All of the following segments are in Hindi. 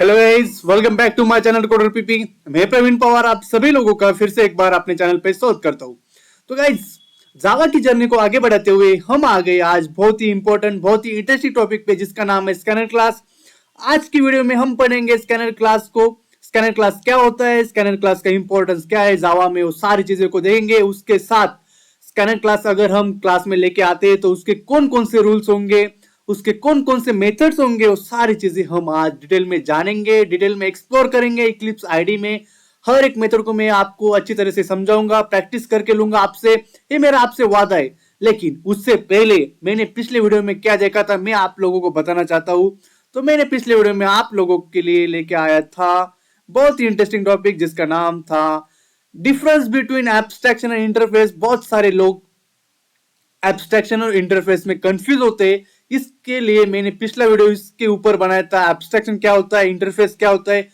Hello guys, welcome back to my channel coder PP. मैं प्रवीण पवार आप सभी लोगों का फिर से एक बार अपने चैनल पे स्वागत करता हूँ। तो गाइस, जावा की जर्नी को आगे बढ़ाते हुए हम आ गए आज बहुत ही इंपॉर्टेंट, बहुत ही इंटरेस्टिंग टॉपिक पे, जिसका नाम है स्कैनर क्लास। आज की वीडियो में हम पढ़ेंगे स्कैनर क्लास को। स्कैनर क्लास क्या होता है, स्कैनर क्लास का इंपॉर्टेंस क्या है जावा में, वो सारी चीजें को देखेंगे। उसके साथ स्कैनर क्लास अगर हम क्लास में लेके आते हैं तो उसके कौन कौन से रूल्स होंगे, उसके कौन कौन से मेथड्स होंगे, वो सारी चीजें हम आज डिटेल में जानेंगे, डिटेल में एक्सप्लोर करेंगे। इक्लिप्स आईडी में हर एक मेथड को मैं आपको अच्छी तरह से समझाऊंगा, प्रैक्टिस करके लूंगा आपसे, ये मेरा आपसे वादा है। लेकिन उससे पहले मैंने पिछले वीडियो में क्या देखा था मैं आप लोगों को बताना चाहता हूं। तो मैंने पिछले वीडियो में आप लोगों के लिए लेके आया था बहुत ही इंटरेस्टिंग टॉपिक, जिसका नाम था difference between abstraction and interface. बहुत सारे लोग एब्स्ट्रैक्शन और इंटरफेस में कंफ्यूज होते हैं, इसके लिए मैंने पिछला वीडियो इसके ऊपर बनाया था। एब्स्ट्रैक्शन क्या होता है, इंटरफेस क्या होता है,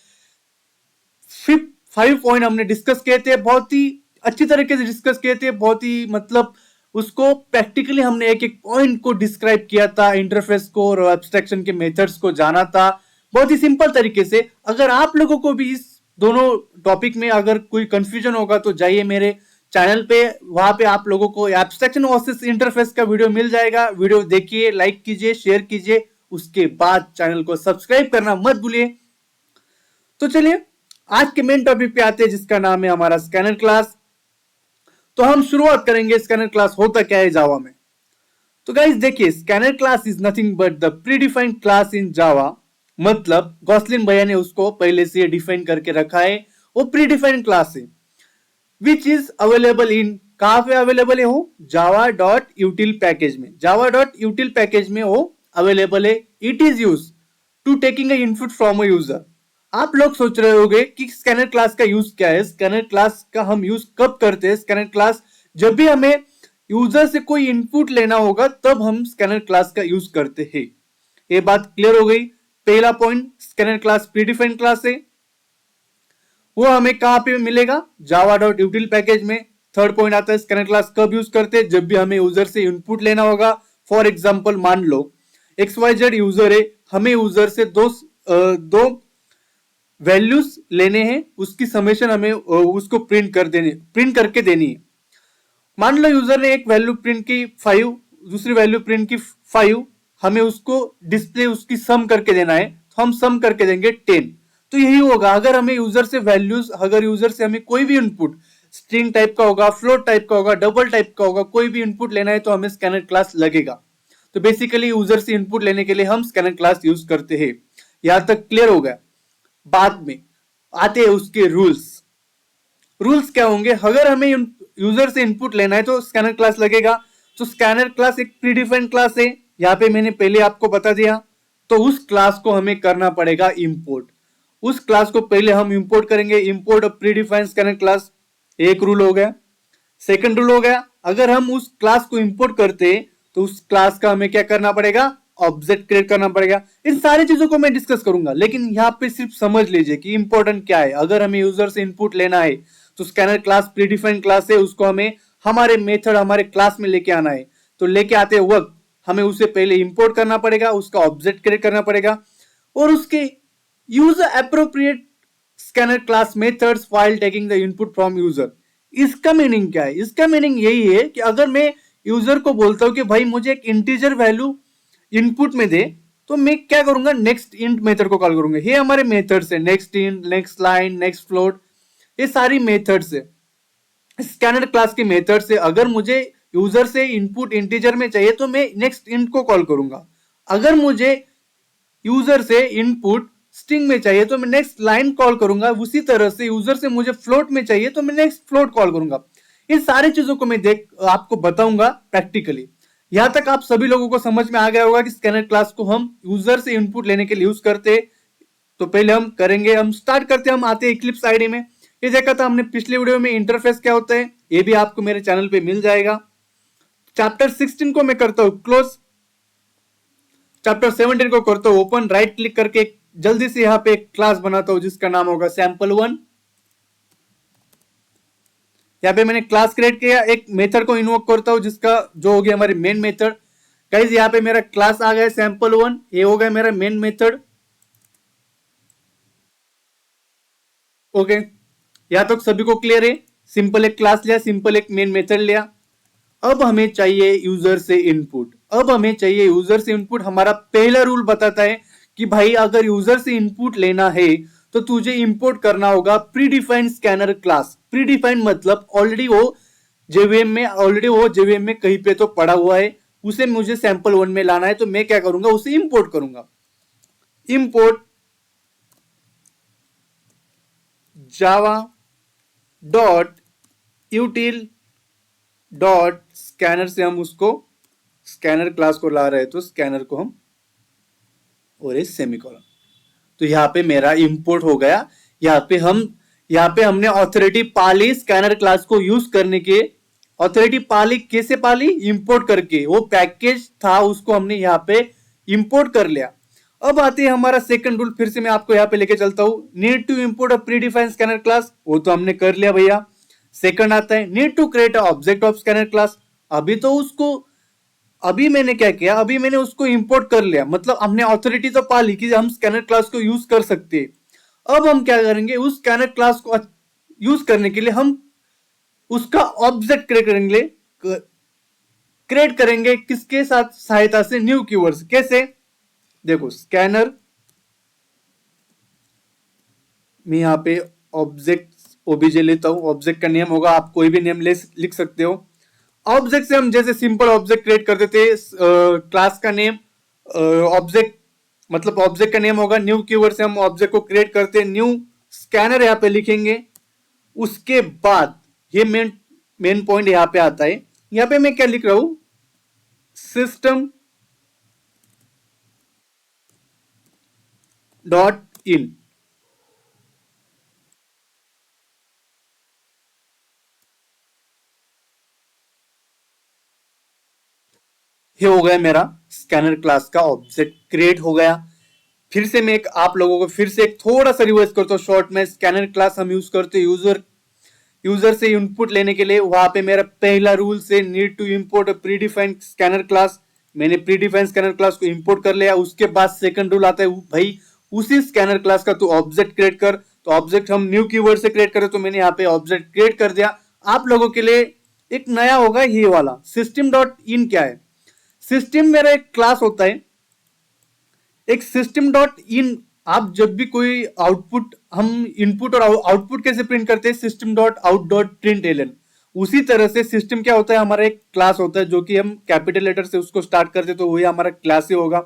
5 पॉइंट हमने डिस्कस किए थे, बहुत ही अच्छी तरीके से डिस्कस किए थे, बहुत ही मतलब उसको प्रैक्टिकली हमने एक एक पॉइंट को डिस्क्राइब किया था, इंटरफेस को और एब्स्ट्रैक्शन के मेथड्स को जाना था बहुत ही सिंपल तरीके से। अगर आप लोगों को भी इस दोनों टॉपिक में अगर कोई कंफ्यूजन होगा तो जाइए मेरे चैनल पे, वहां पे आप लोगों को एब्स्ट्रैक्शन वर्सेस इंटरफेस का वीडियो मिल जाएगा। वीडियो देखिए, लाइक कीजिए, शेयर कीजिए, उसके बाद चैनल को सब्सक्राइब करना मत भूलिए। तो चलिए आज के मेन टॉपिक पे आते हैं, जिसका नाम है हमारा स्कैनर क्लास। तो हम शुरुआत करेंगे स्कैनर क्लास होता क्या है जावा में। तो गाइस देखिए, scanner class is nothing but the predefined class in Java. मतलब गॉसलिन भैया ने उसको पहले से डिफाइन करके रखा है, वो प्रीडिफाइंड क्लास है विच इज अवेलेबल इन, कहां पे अवेलेबल है वो, जावा डॉट यूटिल पैकेज में। जावा डॉट यूटिल पैकेज में वो अवेलेबल है। It is use to taking input from a user. आप लोग सोच रहे होंगे कि स्कैनर क्लास का यूज क्या है, स्कैनर क्लास का हम यूज कब करते हैं। स्कैनर क्लास जब भी हमें यूजर से कोई इनपुट लेना होगा तब हम स्कैनर क्लास का यूज करते हैं। ये बात क्लियर हो गई। पहला point, scanner class predefined class है, वो हमें कहां पे मिलेगा, जावा डॉट यूटिल पैकेज में। थर्ड पॉइंट आता है स्कैनर क्लास कब यूज करते हैं, जब भी हमें यूजर से इनपुट लेना होगा। फॉर एग्जांपल मान लो XYZ यूजर है, हमें यूजर से दो वैल्यूज लेने हैं, उसकी समेशन हमें उसको प्रिंट करके देनी है। मान लो यूजर ने एक वैल्यू प्रिंट की 5, दूसरी वैल्यू प्रिंट की 5, हमें उसको डिस्प्ले उसकी सम करके देना है, तो हम सम करके देंगे 10। तो यही होगा अगर हमें यूजर से वैल्यूज, अगर यूजर से हमें कोई भी इनपुट स्ट्रिंग टाइप का होगा, फ्लोट टाइप का होगा, डबल टाइप का होगा, कोई भी इनपुट लेना है तो हमें स्कैनर क्लास लगेगा। तो बेसिकली यूजर से इनपुट लेने के लिए हम स्कैनर क्लास यूज करते हैं। यहां तक क्लियर हो गया। बाद में आते हैं उसके रूल्स। रूल्स क्या होंगे, अगर हमें यूजर से इनपुट लेना है तो स्कैनर क्लास लगेगा। तो स्कैनर क्लास एक प्रीडिफाइंड क्लास है, यहाँ पे मैंने पहले आपको बता दिया। तो उस क्लास को हमें करना पड़ेगा इंपोर्ट। उस क्लास को पहले हम इंपोर्ट करेंगे, import of predefined scanner class, एक रूल हो गया। सेकंड रूल हो गया, अगर हम उस क्लास को इंपोर्ट करते हैं तो उस क्लास का हमें क्या करना पड़ेगा, ऑब्जेक्ट क्रिएट करना पड़ेगा। इन सारी चीजों को मैं डिस्कस करूंगा, लेकिन यहाँ पे सिर्फ समझ लीजिए कि इंपॉर्टेंट क्या है। अगर हमें यूजर से इनपुट लेना है तो स्कैनर क्लास प्रीडिफाइंड क्लास है, उसको हमें हमारे मेथड, हमारे क्लास में लेके आना है। तो लेके आते वक्त हमें उसे पहले इंपोर्ट करना पड़ेगा, उसका ऑब्जेक्ट क्रिएट करना पड़ेगा, और उसके user appropriate scanner class methods while taking the input from user. इसका मीनिंग क्या है, इसका मीनिंग यही है कि अगर मैं यूजर को बोलता हूं कि भाई मुझे एक इंटीजर वैल्यू इनपुट में दे, तो मैं क्या करूंगा, नेक्स्ट इंट मेथड को कॉल करूंगा। ये हमारे मेथड्स है, next int, next line, next float, ये सारी मेथड्स है, स्कैनर क्लास के मेथड्स है। अगर मुझे यूजर से इनपुट इंटीजर में चाहिए तो मैं नेक्स्ट इंट को कॉल करूंगा। अगर मुझे यूजर से इनपुट स्ट्रिंग में चाहिए तो मैं नेक्स्ट लाइन कॉल करूंगा। उसी तरह से यूजर से मुझे फ्लोट में चाहिए तो मैं नेक्स्ट फ्लोट कॉल करूंगा। इन सारी चीजों को मैं आपको बताऊंगा प्रैक्टिकली। यहां तक आप सभी लोगों को समझ में आ गया होगा कि स्कैनर क्लास को हम यूजर से इनपुट लेने के लिए यूज करते हैं। तो पहले हम करेंगे, हम स्टार्ट करते हैं, हम आते हैं इक्लिप्स आईडी में। ये देखा था हमने पिछले वीडियो में इंटरफेस क्या होता है, ये भी आपको मेरे चैनल पे मिल जाएगा। चैप्टर 16 को मैं करता हूं क्लोज, चैप्टर 17 को करता हूं ओपन, राइट क्लिक करके जल्दी से यहां पे एक क्लास बनाता हूं जिसका नाम होगा सैंपल1। यहाँ पे मैंने क्लास क्रिएट किया, एक मेथड को इन्वोक करता हूं जिसका जो हो गया हमारी मेन मेथड। गाइस यहाँ पे मेरा क्लास आ गया सैंपल1, ये हो गया मेरा मेन मेथड। ओके, यहां तक सभी को क्लियर है। सिंपल एक क्लास लिया, सिंपल एक मेन मेथड लिया। अब हमें चाहिए यूजर से इनपुट। अब हमें चाहिए यूजर से इनपुट। हमारा पहला रूल बताता है कि भाई अगर यूजर से इनपुट लेना है तो तुझे इंपोर्ट करना होगा प्रीडिफाइंड स्कैनर क्लास। प्रीडिफाइंड मतलब ऑलरेडी वो जेवीएम में कहीं पे तो पड़ा हुआ है, उसे मुझे सैंपल वन में लाना है, तो मैं क्या करूंगा, उसे इंपोर्ट करूंगा। Import Java dot यूटिल dot scanner से हम उसको स्कैनर क्लास को ला रहे हैं, तो स्कैनर को हम और इस सेमीकोलन। तो यहाँ पे मेरा इंपोर्ट हो गया। यहाँ पे हमने ऑथोरिटी पाली स्कैनर क्लास को यूज करने के। ऑथोरिटी पाली कैसे पाली? इंपोर्ट करके। वो पैकेज था उसको हमने यहाँ पे इंपोर्ट कर लिया। अब आते हैं हमारा सेकंड रूल। फिर से मैं आपको यहाँ पे लेके चलता हूं। Need to import a predefined scanner class, वो तो हमने कर लिया भैया। सेकंड आता है need to create a object of scanner class. अभी मैंने क्या किया, अभी मैंने उसको इंपोर्ट कर लिया, मतलब हमने ऑथोरिटी तो पा ली कि हम स्कैनर क्लास को यूज कर सकते हैं। अब हम क्या करेंगे, उस स्कैनर क्लास को यूज करने के लिए हम उसका ऑब्जेक्ट क्रिएट करेंगे किसके साथ? सहायता से न्यू कीवर्ड्स। कैसे? देखो, स्कैनर मैं यहाँ पे ऑब्जेक्ट ओबीजे लेता हूं। ऑब्जेक्ट का नेम होगा, आप कोई भी नेम लिख सकते हो। ऑब्जेक्ट से हम जैसे सिंपल ऑब्जेक्ट क्रिएट करते थे, क्लास का नेम ऑब्जेक्ट, मतलब ऑब्जेक्ट का नेम होगा। न्यू कीवर्ड से हम ऑब्जेक्ट को क्रिएट करते हैं, न्यू स्कैनर यहाँ पे लिखेंगे। उसके बाद ये मेन पॉइंट यहाँ पे आता है। यहाँ पे मैं क्या लिख रहा हूं, सिस्टम डॉट इन। ये हो गया मेरा स्कैनर क्लास का ऑब्जेक्ट क्रिएट हो गया। फिर से मैं आप लोगों को फिर से एक थोड़ा सा रिवाइज करता हूँ शॉर्ट में। स्कैनर क्लास हम यूज करते हैं यूजर से इनपुट लेने के लिए। वहां पे मेरा पहला रूल से need to import predefined scanner class. मैंने प्रीडिफाइंड स्कैनर क्लास को इंपोर्ट कर लिया। उसके बाद सेकंड रूल आता है, भाई उसी स्कैनर क्लास का तू ऑब्जेक्ट क्रिएट कर। तो ऑब्जेक्ट हम न्यू कीवर्ड से क्रिएट करें, तो मैंने यहाँ पे ऑब्जेक्ट क्रिएट कर दिया। आप लोगों के लिए एक नया होगा ये वाला सिस्टम डॉट इन। क्या है सिस्टम? मेरा एक क्लास होता है, एक सिस्टम डॉट इन। आप जब भी कोई आउटपुट, हम इनपुट और आउटपुट कैसे प्रिंट करते हैं, system dot out dot print Elon. उसी तरह से सिस्टम क्या होता है, हमारा एक क्लास होता है, जो कि हम कैपिटल लेटर से उसको स्टार्ट करते, तो वही हमारा क्लास ही होगा।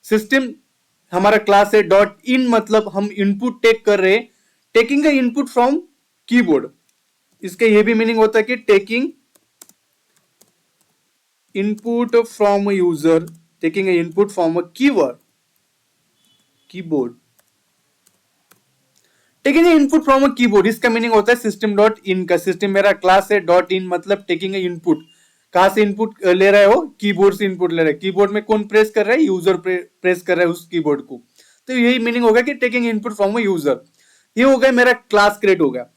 सिस्टम हमारा क्लास है। डॉट इन मतलब हम इनपुट टेक कर रहे हैं, taking the input from keyboard. इसका ये भी मीनिंग होता है कि taking input from user, taking input from a keyboard, taking input from a keyboard. इसका मीनिंग होता है सिस्टम डॉट इन का। सिस्टम मेरा क्लास है, डॉट इन मतलब टेकिंग इनपुट। कहां से इनपुट ले रहा है वो? कीबोर्ड से इनपुट ले रहा है। कीबोर्ड में कौन प्रेस कर रहा है? यूजर प्रेस कर रहा है उस कीबोर्ड को। तो यही मीनिंग होगा कि taking input from a user. ये हो गया मेरा क्लास क्रिएट हो गया।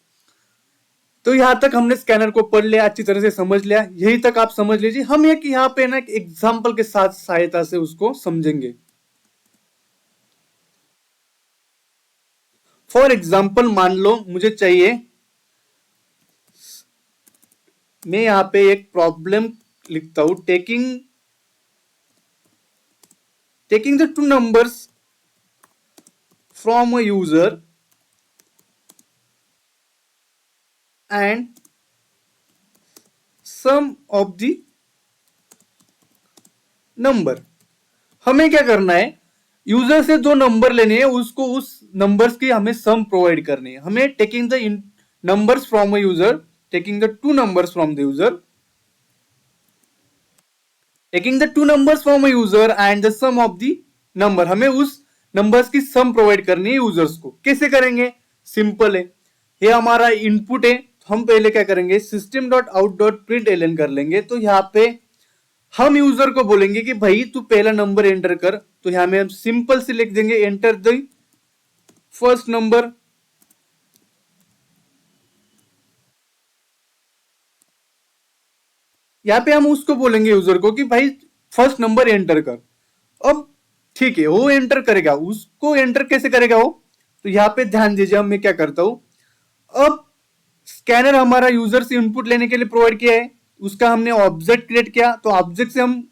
तो यहां तक हमने स्कैनर को पढ़ लिया, अच्छी तरह से समझ लिया। यही तक आप समझ लीजिए। हम एक यहाँ पे ना एक एग्जाम्पल के साथ सहायता से उसको समझेंगे। फॉर एग्जाम्पल मान लो मुझे चाहिए, मैं यहां पे एक प्रॉब्लम लिखता हूं, taking the two numbers from a user and sum of the number. हमें क्या करना है, यूजर से दो नंबर लेने हैं, उसको उस नंबर्स की हमें सम प्रोवाइड करनी है। हमें taking the numbers from a user, taking the two numbers from the user, taking the two numbers from a user and the sum of the number. हमें उस नंबर्स की सम प्रोवाइड करनी है यूजर्स को। कैसे करेंगे? सिंपल है, ये हमारा इनपुट है। हम पहले क्या करेंगे, system dot out dot print Elon कर लेंगे। तो यहाँ पे हम यूजर को बोलेंगे कि भाई तू पहला नंबर एंटर कर। तो यहां में हम सिंपल से लिख देंगे एंटर द फर्स्ट नंबर। यहां पे हम उसको बोलेंगे यूजर को कि भाई फर्स्ट नंबर एंटर कर। अब ठीक है, वो एंटर करेगा। उसको एंटर कैसे करेगा वो? तो यहां पे ध्यान दीजिए, मैं क्या करता हूं, अब स्कैनर हमारा यूजर से इनपुट लेने के लिए प्रोवाइड किया है, उसका हमने ऑब्जेक्ट क्रिएट किया, तो ऑब्जेक्ट से हम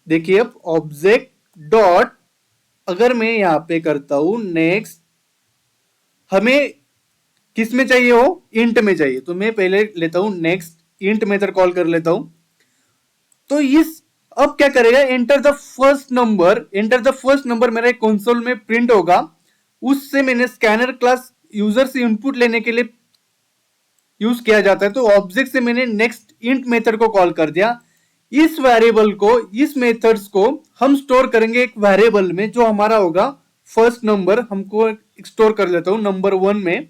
देखिए अब ऑब्जेक्ट डॉट, अगर मैं यहां पे करता हूं नेक्स्ट, हमें किस में चाहिए हो, इंट में चाहिए, तो मैं पहले लेता हूं नेक्स्ट इंट मेथड कॉल कर लेता हूं। तो इस अब क्या करेगा, enter the first number, enter the first number मेरा कंसोल में प्रिंट होगा, उससे मैंने स्कैनर क्लास यूजर से इनपुट लेने के लिए यूज किया जाता है, तो ऑब्जेक्ट से मैंने नेक्स्ट इंट मेथड को कॉल कर दिया। इस वेरिएबल को, इस मेथड्स को हम स्टोर करेंगे एक वेरिएबल में जो हमारा होगा फर्स्ट नंबर, हमको स्टोर कर लेता हूं नंबर 1 में,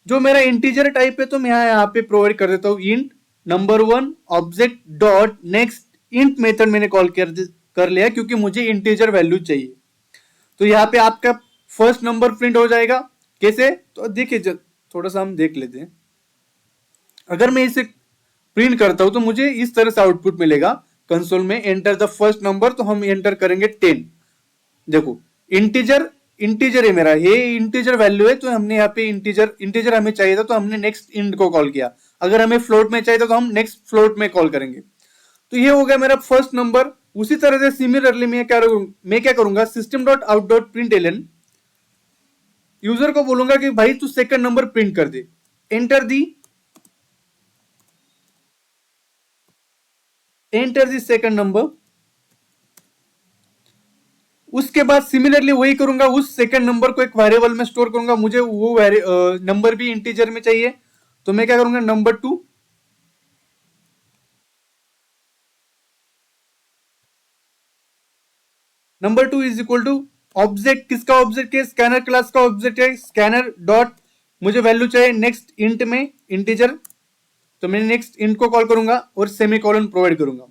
जो मेरा इंटीजर टाइप है, तो मैं यहाँ पे प्रोवाइड कर देता हूँ int number 1 object dot next int method मैंने कॉल कर लिया क्योंकि मुझे इंटीजर वैल्यू चाहिए। तो यहाँ पे आपका फर्स्ट नंबर प्रिंट हो जाएगा। कैसे, तो देखिए थोड़ा सा हम देख लेते हैं। अगर मैं इसे प्रिंट करता हूं तो मुझे इस तरह से आउटपुट मिलेगा कंसोल में, एंटर द फर्स्ट नंबर, तो हम एंटर करेंगे 10। देखो इंटीजर, इंटीजर है मेरा, ये इंटीजर वैल्यू है, तो हमने यहाँ पे इंटीजर, इंटीजर हमें चाहिए था तो हमने नेक्स्ट इंट को कॉल किया। अगर हमें फ्लोट में चाहिए था तो हम नेक्स्ट फ्लोट में कॉल करेंगे। तो ये हो गया मेरा फर्स्ट नंबर। उसी तरह से सिमिलरली मैं क्या करूंगा, system dot out dot print ln, user को बोलूंगा कि भाई तू सेकंड नंबर प्रिंट कर दे, enter the, enter the second number. उसके बाद सिमिलरली वही करूंगा, उस सेकंड नंबर को एक वेरिएबल में स्टोर करूंगा, मुझे वो नंबर भी इंटीजर में चाहिए, तो मैं क्या करूंगा number 2, number 2 is equal to object, किसका ऑब्जेक्ट है, स्कैनर क्लास का ऑब्जेक्ट है, स्कैनर डॉट मुझे वैल्यू चाहिए नेक्स्ट इंट में इंटीजर, तो मैं नेक्स्ट इंट को कॉल करूंगा और सेमीकोलन प्रोवाइड करूंगा।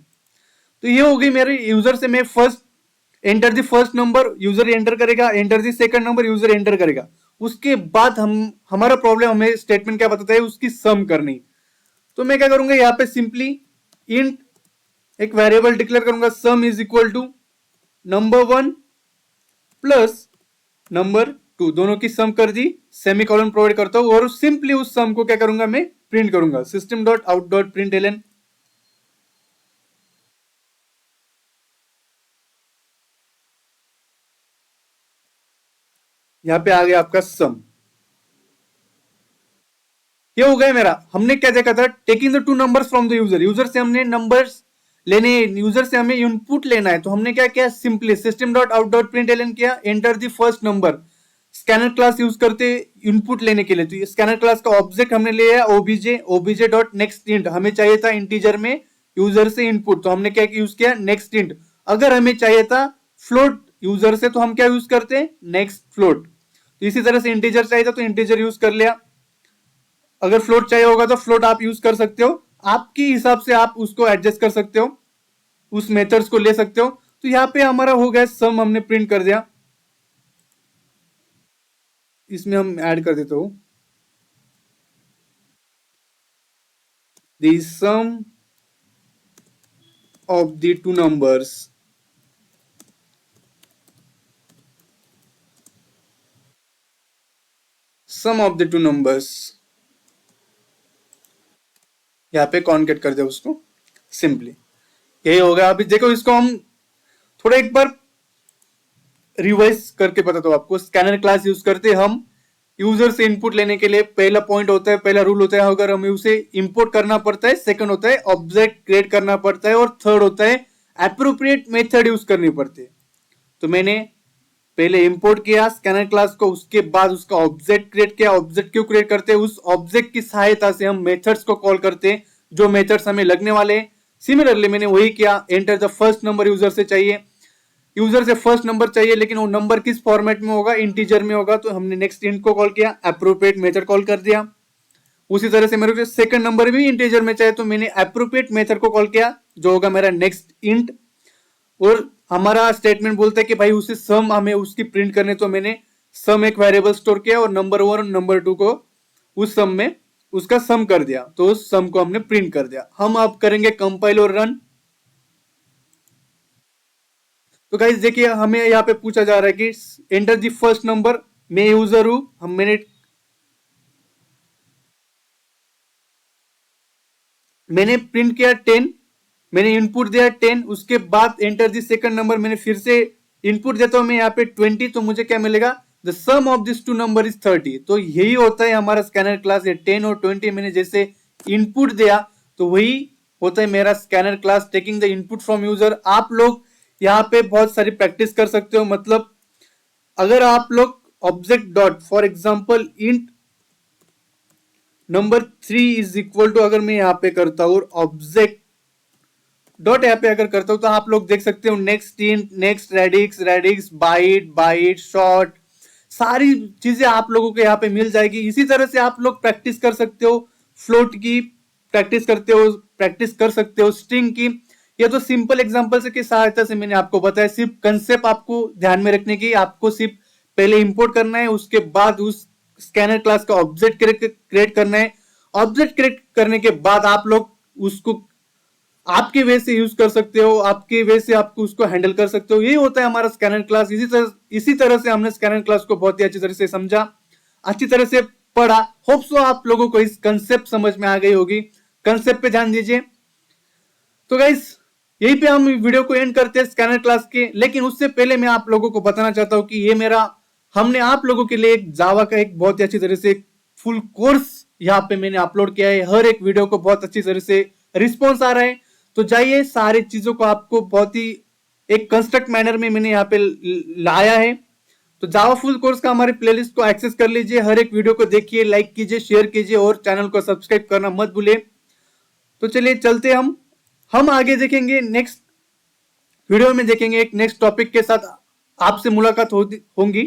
तो ये हो गई मेरे यूजर से मैं first, enter the first number user enter करेगा, enter the second number user enter करेगा। उसके बाद हम, हमारा प्रॉब्लम, हमें स्टेटमेंट क्या बताता है, उसकी सम करनी। तो मैं क्या करूंगा यहाँ पे सिंपली इंट एक वेरिएबल डिक्लेयर करूंगा, sum is equal to number 1 plus number 2, दोनों की सम कर दी, सेमीकोलन प्रोवाइड करता हूं और सिंपली उस सम को क्या करूंगा मैं प्रिंट करूंगा, system dot out dot print Elon. यहां पे आ गया आपका सम। ये हो गया मेरा, हमने क्या देखा था, taking the two numbers from the user, user से हमने नंबर्स लेने, यूजर से हमें इनपुट लेना है, तो हमने क्या किया, simply system dot out dot print ln किया, enter the first number, scanner class use करते इनपुट लेने के लिए, तो स्कैनर क्लास का ऑब्जेक्ट हमने लिया OBJ, OBJ dot next int, हमें चाहिए था इंटीजर में यूजर से इनपुट, तो हमने क्या यूज किया नेक्स्ट इंट। अगर हमें चाहिए था फ्लोट यूजर से, तो हम क्या यूज करते हैं नेक्स्ट फ्लोट। तो इसी तरह से इंटीजर चाहिए था तो इंटीजर यूज कर लिया, अगर फ्लोट चाहिए होगा तो फ्लोट आप यूज कर सकते हो, आपके हिसाब से आप उसको एडजस्ट कर सकते हो, उस मेथड्स को ले सकते हो। तो यहाँ पे हमारा हो गया सम, हमने प्रिंट कर दिया, इसमें हम ऐड कर देते हो the sum of the two numbers, sum of the two numbers, यहाँ पे कॉन्केट कर दे उसको सिंपली, यही होगा। अभी देखो इसको हम थोड़ा एक बार रिवाइज करके बताता हूँ आपको। स्कैनर क्लास यूज करते हम यूजर से इनपुट लेने के लिए, पहला पॉइंट होता है, पहला रूल होता है, अगर हमें उसे इंपोर्ट करना पड़ता है, सेकंड होता है ऑब्जेक्ट क्रिएट करना पड़ता है, और थर्ड होता है एप्रोप्रिएट मेथड यूज करनी पड़ती है। तो मैंने पहले इंपोर्ट किया स्कैनर क्लास को, उसके बाद उसका ऑब्जेक्ट क्रिएट किया। ऑब्जेक्ट क्यों क्रिएट करते हैं, उस ऑब्जेक्ट की सहायता से हम मेथड्स को कॉल करते हैं, जो मेथड्स हमें लगने वाले हैं। सिमिलरली मैंने वही किया, enter the first number user से चाहिए, यूजर से फर्स्ट नंबर चाहिए, लेकिन वो नंबर किस फॉर्मेट में होगा, इंटीजर में होगा, तो हमने नेक्स्ट इंट को कॉल किया, एप्रोप्रिएट मेथड कॉल कर दिया। उसी तरह से मेरे को सेकंड नंबर भी इंटीजर में चाहिए, तो मैंने एप्रोप्रिएट मेथड को कॉल किया, जो होगा मेरा नेक्स्ट इंट। और हमारा स्टेटमेंट बोलता है कि भाई उसे सम हमें उसकी प्रिंट करने, तो मैंने सम एक वेरिएबल स्टोर किया और नंबर 1 और नंबर 2 को उस सम में उसका सम कर दिया, तो उस सम को हमने प्रिंट कर दिया। हम अब करेंगे कंपाइल और रन। तो गाइस देखिए, हमें यहाँ पे पूछा जा रहा है कि एंटर दी फर्स्ट नंबर, मैं यूजर हूं, हम मैंने मैंने प्रिंट किया 10, मैंने इनपुट दिया 10, उसके बाद एंटर दी सेकंड नंबर, मैंने फिर से इनपुट देता हूं मैं यहाँ पे 20, तो मुझे क्या मिलेगा, the sum of this two number is 30। तो यही होता है हमारा स्कैनर क्लास। ये 10 और 20 मैंने जैसे इनपुट दिया तो वही होता है मेरा scanner class, taking the input from user. आप लोग यहाँ पे बहुत सारी प्रैक्टिस कर सकते हो। मतलब अगर आप लोग object dot for example int number 3 is equal to, अगर मैं यहाँ पे करता हूँ ऑब्जेक्ट डॉट यहाँ पे अगर करता हूं तो आप लोग देख सकते हो next int, next radix, radix byte, byte short, सारी चीजें आप लोगों को यहाँ पे मिल जाएगी। इसी तरह से आप लोग प्रैक्टिस कर सकते हो, फ्लोट की प्रैक्टिस करते हो, प्रैक्टिस कर सकते हो स्ट्रिंग की। ये तो सिंपल एग्जांपल की सहायता से मैंने आपको बताया। सिर्फ कंसेप्ट आपको ध्यान में रखने की, आपको सिर्फ पहले इंपोर्ट करना है, उसके बाद उस स्कैनर क्लास का ऑब्जेक्ट क्रिएट करना है। ऑब्जेक्ट क्रिएट करने के बाद आप लोग उसको आपके वे से यूज कर सकते हो, आपके वे से आपको उसको हैंडल कर सकते हो। यही होता है हमारा स्कैनर क्लास। इसी तरह से हमने स्कैनर क्लास को बहुत ही अच्छी तरह से समझा, अच्छी तरह से पढ़ा। होप सो आप लोगों को इस कंसेप्ट समझ में आ गई होगी। कंसेप्ट पे ध्यान दीजिए। तो गाइस यहीं पे हम वीडियो को एंड करते हैं स्कैनर क्लास के। लेकिन उससे पहले मैं आप लोगों को बताना चाहता हूं कि ये मेरा, हमने आप लोगों के लिए एक जावा का एक बहुत ही अच्छी तरह से फुल कोर्स यहाँ पे मैंने अपलोड किया है। हर एक वीडियो को बहुत अच्छी तरह से रिस्पॉन्स आ रहा है। तो जाइए, सारी चीजों को आपको बहुत ही एक कंस्ट्रक्ट मैनर में मैंने यहाँ पे लाया है। तो जावा फुल कोर्स का हमारे प्लेलिस्ट को एक्सेस कर लीजिए, हर एक वीडियो को देखिए, लाइक कीजिए, शेयर कीजिए और चैनल को सब्सक्राइब करना मत भूलिए। तो चलिए चलते हम आगे देखेंगे, नेक्स्ट वीडियो में देखेंगे एक नेक्स्ट टॉपिक के साथ आपसे मुलाकात होगी।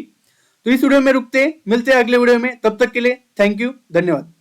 तो इस वीडियो में रुकते हैं, मिलते हैं अगले वीडियो में। तब तक के लिए थैंक यू, धन्यवाद।